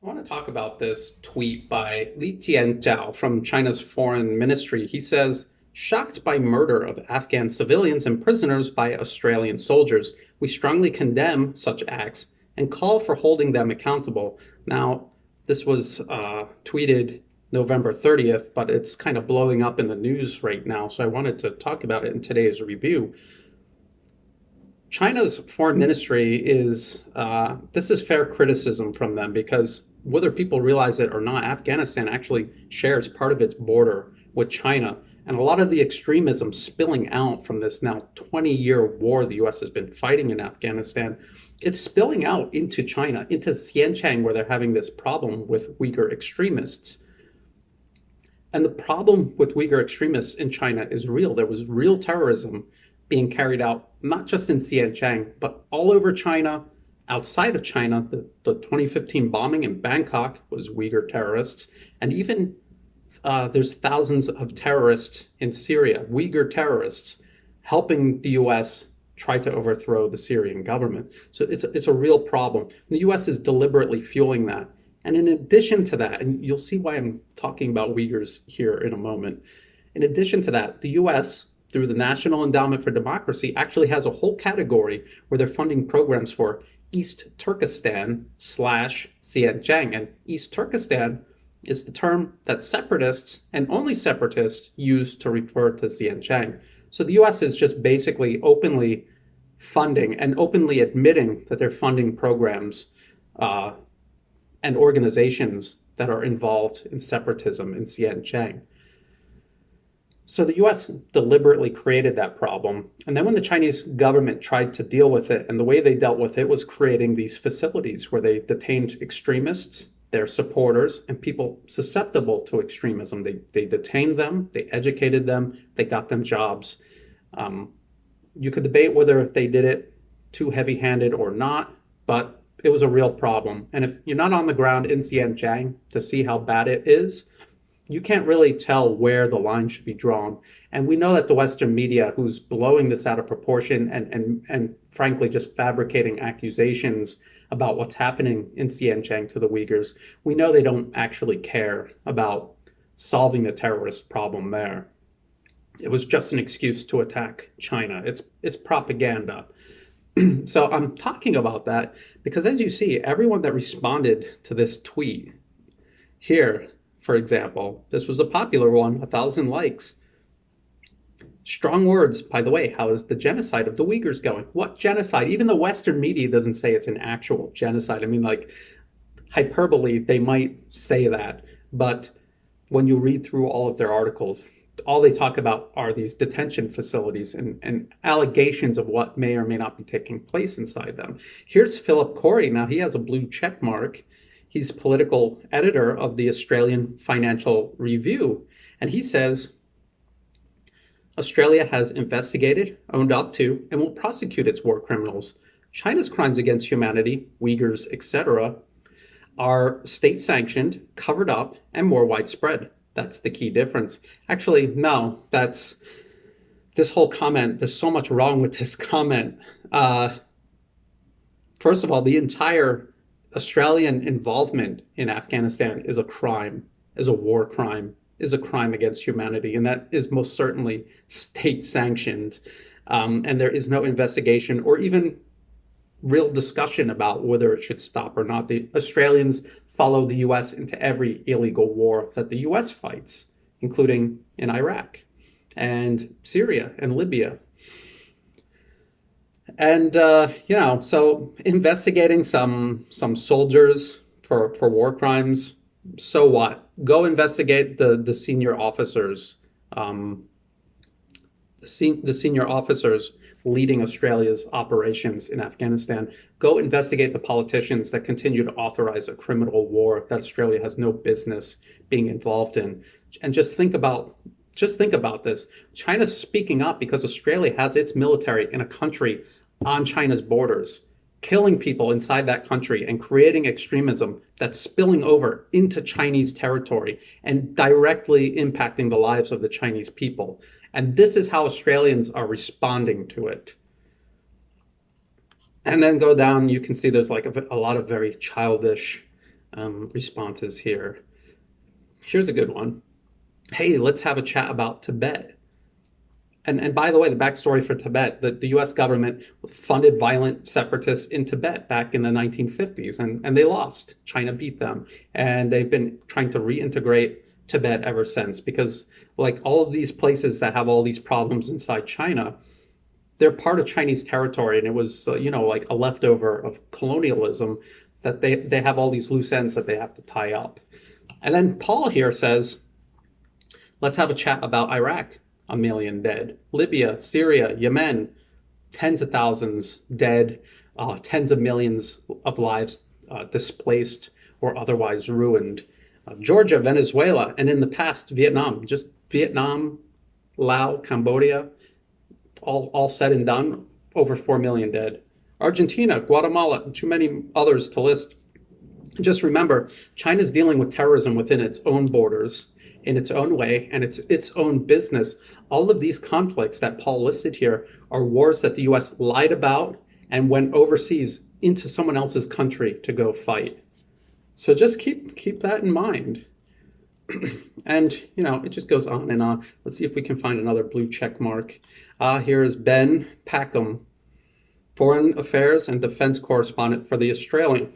I want to talk about this tweet by Li Tianzhao from China's foreign ministry. He says, shocked by murder of Afghan civilians and prisoners by Australian soldiers, we strongly condemn such acts and call for holding them accountable. Now, this was tweeted November 30th, but it's kind of blowing up in the news right now. So I wanted to talk about it in today's review. China's foreign ministry is, this is fair criticism from them because whether people realize it or not, Afghanistan actually shares part of its border with China. And a lot of the extremism spilling out from this now 20-year war the US has been fighting in Afghanistan, it's spilling out into China, into Xinjiang, where they're having this problem with Uyghur extremists. And the problem with Uyghur extremists in China is real. There was real terrorism being carried out, not just in Xinjiang, but all over China, outside of China. The 2015 bombing in Bangkok was Uyghur terrorists. And even there's thousands of terrorists in Syria, Uyghur terrorists, helping the US try to overthrow the Syrian government. So it's a real problem. The US is deliberately fueling that. And in addition to that, and you'll see why I'm talking about Uyghurs here in a moment, in addition to that, the US, through the National Endowment for Democracy, actually has a whole category where they're funding programs for East Turkestan slash Xinjiang. And East Turkestan is the term that separatists, and only separatists, use to refer to Xinjiang. So the US is just basically openly funding and openly admitting that they're funding programs and organizations that are involved in separatism in Xinjiang. So the US deliberately created that problem. And then when the Chinese government tried to deal with it, and the way they dealt with it was creating these facilities where they detained extremists, their supporters, and people susceptible to extremism. They detained them, they educated them, they got them jobs. You could debate whether they did it too heavy-handed or not, but it was a real problem. And if you're not on the ground in Xinjiang to see how bad it is, you can't really tell where the line should be drawn. And we know that the Western media, who's blowing this out of proportion and frankly just fabricating accusations about what's happening in Xinjiang to the Uyghurs, we know they don't actually care about solving the terrorist problem there. It was just an excuse to attack China. It's propaganda. So I'm talking about that because, as you see, everyone that responded to this tweet here, for example, this was a popular one, 1,000 likes. Strong words, by the way. How is the genocide of the Uyghurs going? What genocide? Even the Western media doesn't say it's an actual genocide. I mean, like, hyperbole, they might say that. But when you read through all of their articles, all they talk about are these detention facilities and allegations of what may or may not be taking place inside them. Here's Philip Corey. Now, he has a blue check mark. He's political editor of the Australian Financial Review. And he says, Australia has investigated, owned up to, and will prosecute its war criminals. China's crimes against humanity, Uyghurs, etc., are state-sanctioned, covered up, and more widespread. That's the key difference. Actually, no, that's this whole comment. There's so much wrong with this comment. First of all, the entire Australian involvement in Afghanistan is a crime, is a war crime, is a crime against humanity, and that is most certainly state-sanctioned. And there is no investigation or even real discussion about whether it should stop or not. The Australians follow the US into every illegal war that the US fights, including in Iraq and Syria and Libya. And so investigating some soldiers for war crimes, so what? Go investigate the senior officers, the senior officers leading Australia's operations in Afghanistan. Go investigate the politicians that continue to authorize a criminal war that Australia has no business being involved in. And just think about this. China's speaking up because Australia has its military in a country on China's borders, killing people inside that country and creating extremism that's spilling over into Chinese territory and directly impacting the lives of the Chinese people. And this is how Australians are responding to it. And then go down, you can see there's like a lot of very childish responses here. Here's a good one. Hey, let's have a chat about Tibet. And by the way, the backstory for Tibet, the US government funded violent separatists in Tibet back in the 1950s, and they lost. China beat them. And they've been trying to reintegrate Tibet ever since because, like all of these places that have all these problems inside China, they're part of Chinese territory. And it was, like a leftover of colonialism that they have all these loose ends that they have to tie up. And then Paul here says, let's have a chat about Iraq. 1 million dead. Libya, Syria, Yemen, tens of thousands dead, tens of millions of lives displaced or otherwise ruined. Georgia, Venezuela, and in the past, Vietnam. Just Vietnam, Laos, Cambodia, all said and done, over 4 million dead. Argentina, Guatemala, too many others to list. Just remember, China's dealing with terrorism within its own borders, in its own way, and it's its own business. All of these conflicts that Paul listed here are wars that the US lied about and went overseas into someone else's country to go fight. So just keep that in mind. And, it just goes on and on. Let's see if we can find another blue check mark. Here is Ben Packham, Foreign Affairs and Defense Correspondent for The Australian.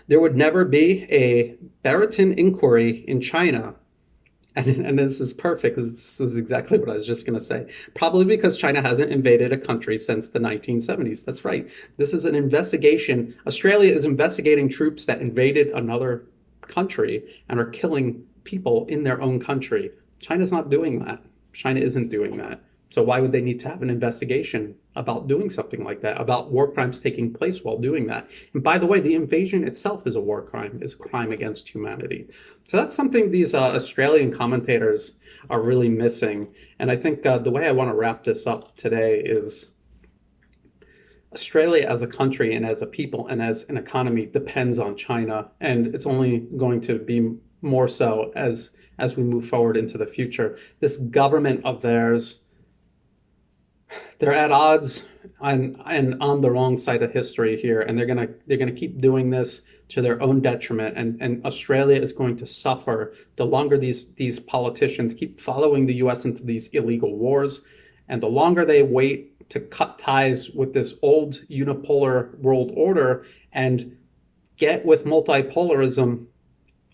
There would never be a Brereton inquiry in China. And this is perfect because this is exactly what I was just going to say. Probably because China hasn't invaded a country since the 1970s. That's right. This is an investigation. Australia is investigating troops that invaded another country and are killing people in their own country. China's not doing that. China isn't doing that. So why would they need to have an investigation about doing something like that, about war crimes taking place while doing that? And by the way, the invasion itself is a war crime, is a crime against humanity. So that's something these Australian commentators are really missing. And I think the way I want to wrap this up today is Australia as a country and as a people and as an economy depends on China. And it's only going to be more so as we move forward into the future. This government of theirs, they're at odds and on the wrong side of history here, and they're gonna keep doing this to their own detriment. And Australia is going to suffer the longer these politicians keep following the U.S. into these illegal wars, and the longer they wait to cut ties with this old unipolar world order and get with multipolarism.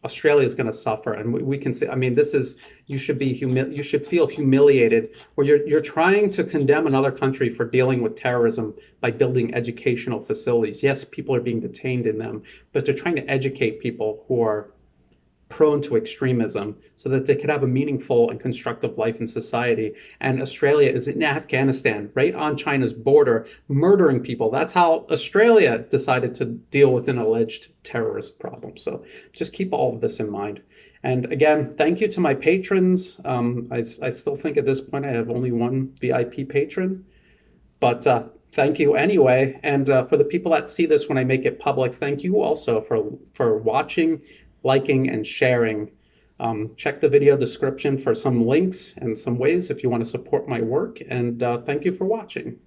Australia is going to suffer, and we can say, this is, you should feel humiliated where you're trying to condemn another country for dealing with terrorism by building educational facilities. Yes, people are being detained in them, but they're trying to educate people who are prone to extremism so that they could have a meaningful and constructive life in society. And Australia is in Afghanistan, right on China's border, murdering people. That's how Australia decided to deal with an alleged terrorist problem. So just keep all of this in mind. And again, thank you to my patrons. I still think at this point I have only one VIP patron, but thank you anyway. And for the people that see this when I make it public, thank you also for watching, liking, and sharing. Check the video description for some links and some ways if you want to support my work. And thank you for watching.